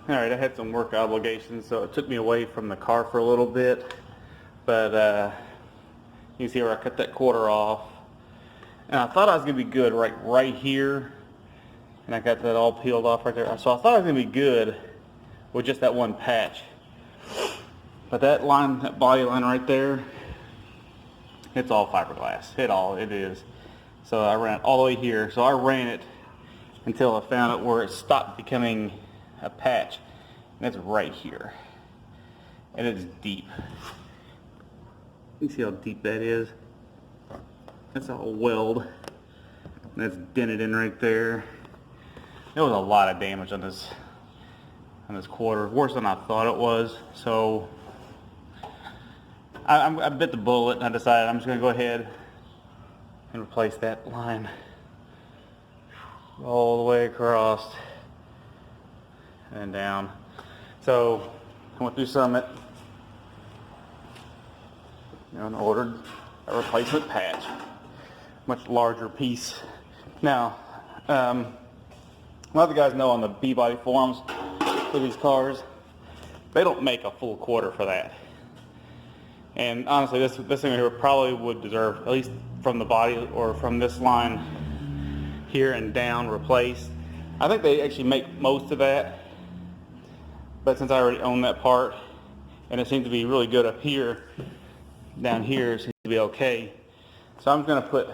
Alright, I had some work obligations, so it took me away from the car for a little bit. But you can see where I cut that quarter off. And I thought I was going to be good right here. And I got that all peeled off right there. So I thought I was going to be good with just that one patch. But that line, that body line right there, it's all fiberglass. It is. So I ran it all the way here. So I ran it until I found it where it stopped becoming a patch. And it's right here. And it's deep. You see how deep that is? That's all weld. And that's dented in right there. There was a lot of damage on this quarter. Worse than I thought it was. So I bit the bullet and I decided I'm just going to go ahead and replace that line all the way across and down. So I went through Summit, and ordered a replacement patch, much larger piece. Now, a lot of the guys know on the B-Body forums for these cars, they don't make a full quarter for that. And honestly, this thing here probably would deserve, at least from the body or from this line here and down, replaced. I think they actually make most of that, but since I already own that part, and it seems to be really good up here, down here it seems to be okay. So I'm going to put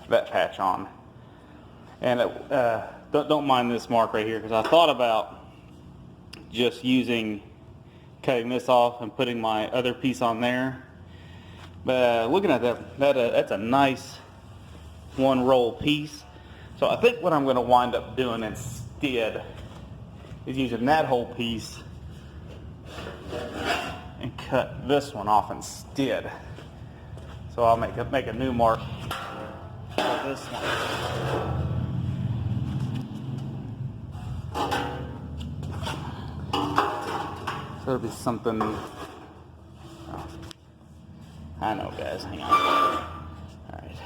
that patch on. And don't mind this mark right here, because I thought about just cutting this off and putting my other piece on there. But looking at that's a nice one roll piece. So I think what I'm going to wind up doing instead is using that whole piece and cut this one off instead. So I'll make a new mark for this one. So it'll be something. Oh, I know, guys. Hang on. All right.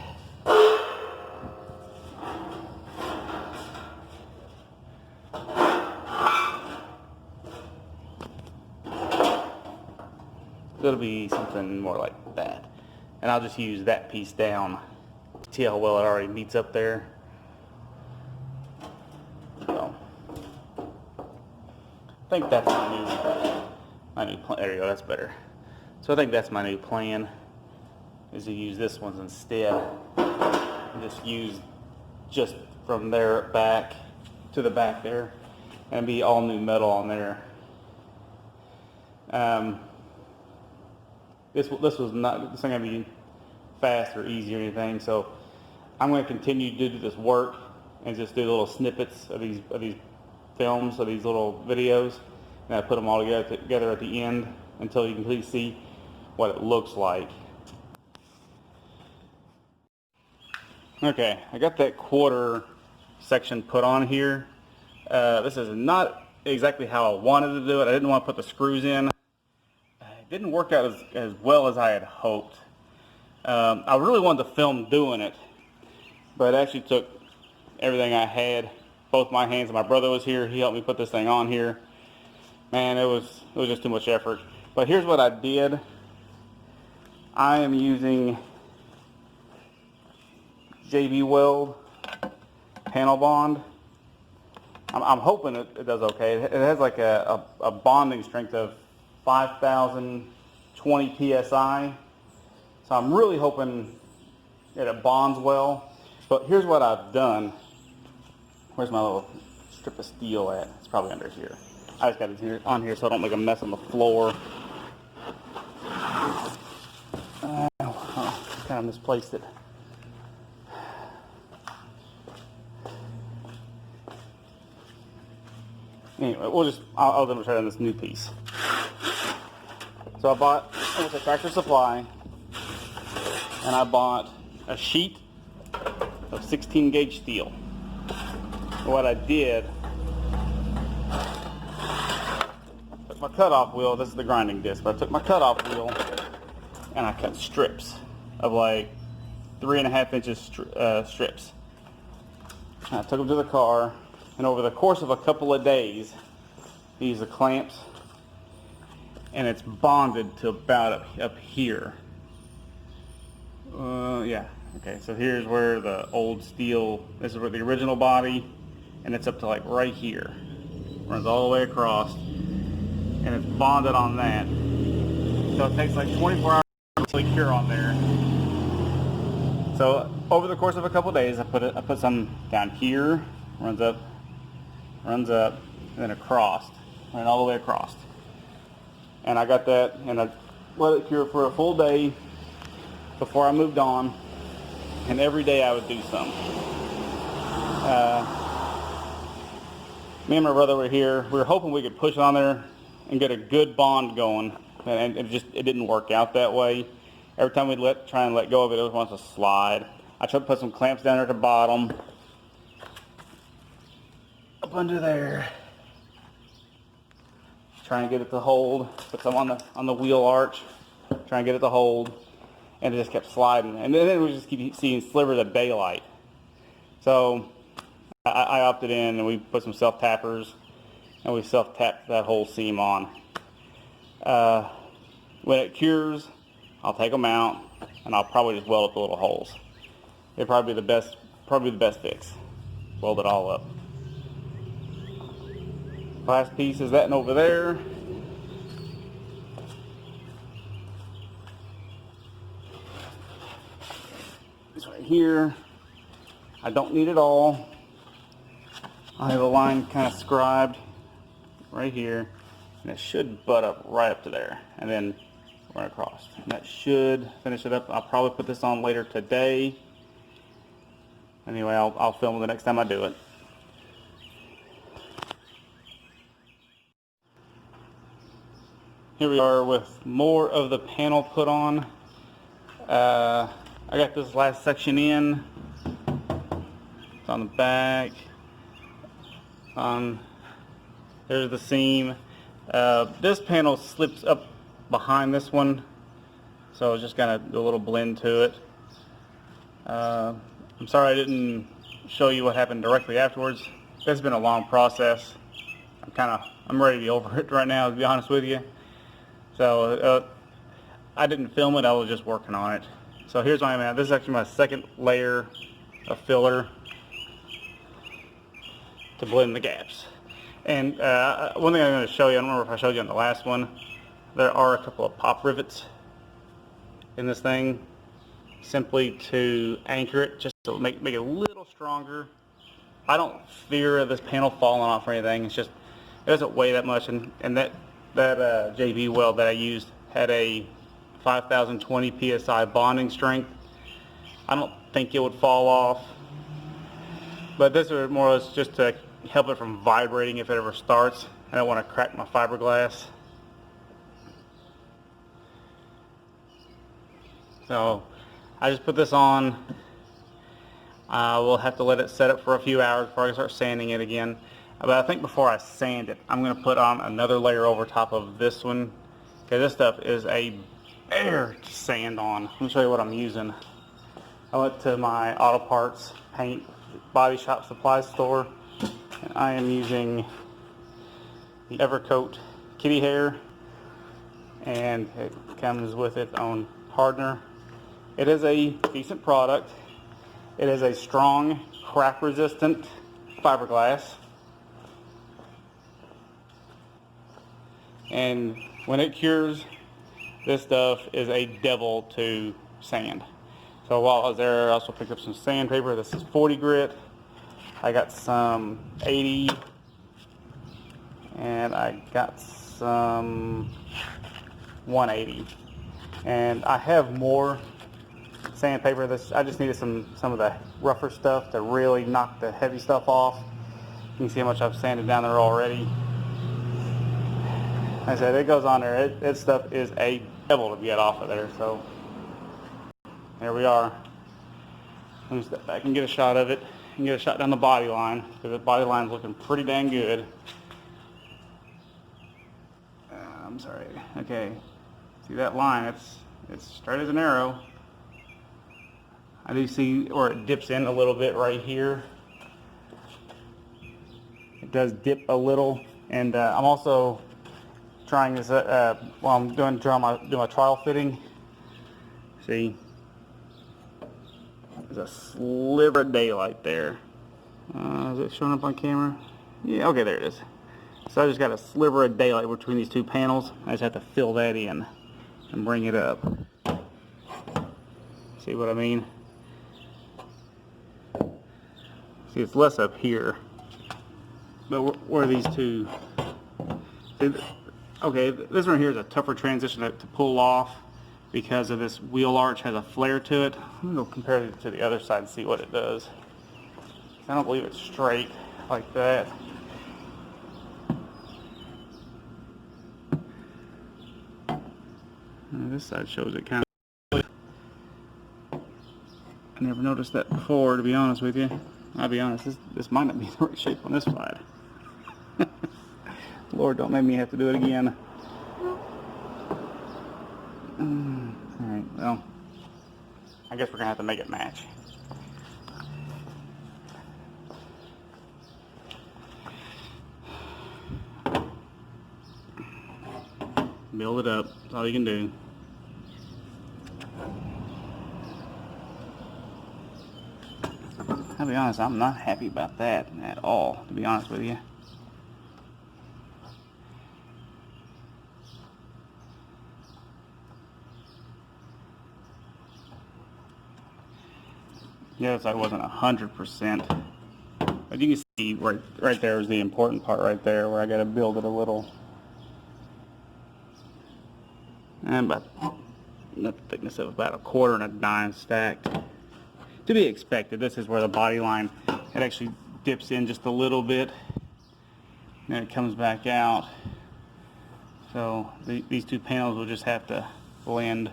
It'll be something more like that. And I'll just use that piece down. See how well it already meets up there. So I think that's my new plan. There you go, that's better. So I think that's my new plan, is to use this one instead. Just use just from there back to the back there, and be all new metal on there. This was not going to be fast or easy or anything, so I'm going to continue to do this work and just do little snippets of these films, of these little videos, and I put them all together at the end until you can completely see what it looks like. Okay, I got that quarter section put on here. This is not exactly how I wanted to do it. I didn't want to put the screws in. It didn't work out as well as I had hoped. I really wanted to film doing it, but it actually took everything I had, both my hands, and my brother was here. He helped me put this thing on here. Man, it was just too much effort. But here's what I did. I am using JB Weld panel bond. I'm hoping it does okay. It has like a bonding strength of 5,020 psi. So I'm really hoping that it bonds well. But here's what I've done. Where's my little strip of steel at? It's probably under here. I just got it on here so I don't make a mess on the floor. Kind of misplaced it. Anyway, I'll demonstrate on this new piece. So I went to Tractor Supply, and I bought a sheet of 16 gauge steel. What I did, took my cutoff wheel, this is the grinding disc, but I took my cutoff wheel and I cut strips of like 3.5 inches strips. And I took them to the car, and over the course of a couple of days, These are clamps, and it's bonded to about up here. Yeah. Okay, so here's where the old steel, this is where the original body, and it's up to like right here. Runs all the way across, and it's bonded on that. So it takes like 24 hours to really cure on there. So over the course of a couple days, I put some down here, runs up, and then across, ran all the way across. And I got that, and I let it cure for a full day before I moved on. And every day I would do some. Me and my brother were here. We were hoping we could push on there and get a good bond going, and it didn't work out that way. Every time we'd try and let go of it, it wants to slide. I tried to put some clamps down there at the bottom, up under there, try and get it to hold. Put some on the wheel arch, try and get it to hold, and it just kept sliding. And then we just keep seeing slivers of daylight. So I opted in, and we put some self-tappers, and we self-tapped that whole seam on. When it cures, I'll take them out, and I'll probably just weld up the little holes. It'd probably be the best fix. Weld it all up. Last piece is that one over there. This right here. I don't need it all. I have a line kind of scribed right here, and it should butt up right up to there, and then run across. And that should finish it up. I'll probably put this on later today. Anyway, I'll film it the next time I do it. Here we are with more of the panel put on. I got this last section in. It's on the back. There's the seam. This panel slips up behind this one, so it's just kind of a little blend to it. I'm sorry I didn't show you what happened directly afterwards. It's been a long process. I'm ready to be over it right now, to be honest with you. So I didn't film it, I was just working on it. So here's where I'm at. This is actually my second layer of filler to blend the gaps. And one thing I'm going to show you, I don't remember if I showed you on the last one, there are a couple of pop rivets in this thing, simply to anchor it, just to make it a little stronger. I don't fear this panel falling off or anything. It's just, it doesn't weigh that much, and that JB weld that I used had a 5020 psi bonding strength. I don't think it would fall off, but this is more or less just to help it from vibrating if it ever starts. I don't want to crack my fiberglass. So I just put this on. We'll have to let it set up for a few hours before I start sanding it again. But I think before I sand it, I'm going to put on another layer over top of this one. Okay, this stuff is a bear to sand on. Let me show you what I'm using. I went to my auto parts, paint, body shop supply store, and I am using the Evercoat kitty hair, and it comes with its own hardener. It is a decent product. It is a strong, crack resistant fiberglass. And when it cures, this stuff is a devil to sand. So while I was there, I also picked up some sandpaper. This is 40 grit. I got some 80, and I got some 180. And I have more sandpaper. I just needed some of the rougher stuff to really knock the heavy stuff off. You can see how much I've sanded down there already. Like I said, it goes on there. That stuff is a devil to get off of there. So there we are. Let me step back and get a shot of it, and get a shot down the body line, because the body line's looking pretty dang good. I'm sorry. Okay, see that line? It's straight as an arrow. I do see where it dips in a little bit right here. It does dip a little And I'm also trying this while I'm doing my trial fitting. See, there's a sliver of daylight there. Is it showing up on camera? Yeah, okay, there it is. So I just got a sliver of daylight between these two panels. I just have to fill that in and bring it up. See what I mean? See, it's less up here. But where are these two? See, okay, this one here is a tougher transition to pull off because of this wheel arch has a flare to it. I'm going to compare it to the other side and see what it does. I don't believe it's straight like that. This side shows it kind of. I never noticed that before, to be honest with you. I'll be honest, this might not be the right shape on this side. Lord, don't make me have to do it again. Alright, well, I guess we're going to have to make it match. Build it up, that's all you can do. I'll be honest, I'm not happy about that at all, to be honest with you. Yes, I wasn't 100%. But you can see right there is the important part right there where I got to build it a little. And about the thickness of about 1/4 and 1/9 stacked. To be expected. This is where the body line, it actually dips in just a little bit. And then it comes back out. So these two panels will just have to blend.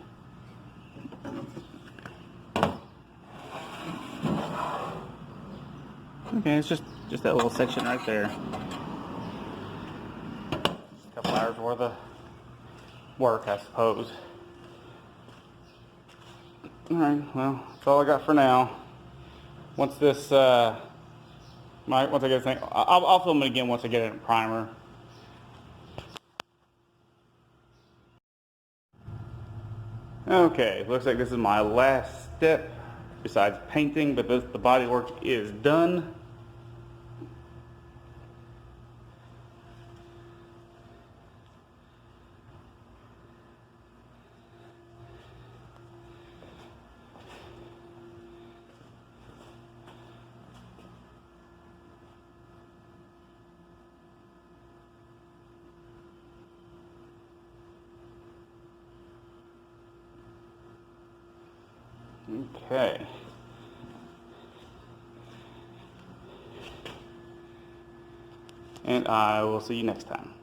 Okay, it's just that little section right there. A couple hours worth of work, I suppose. Alright, well, that's all I got for now. Once this, once I get this thing, I'll film it again once I get it in primer. Okay, looks like this is my last step besides painting, but the body work is done. Okay. And I will see you next time.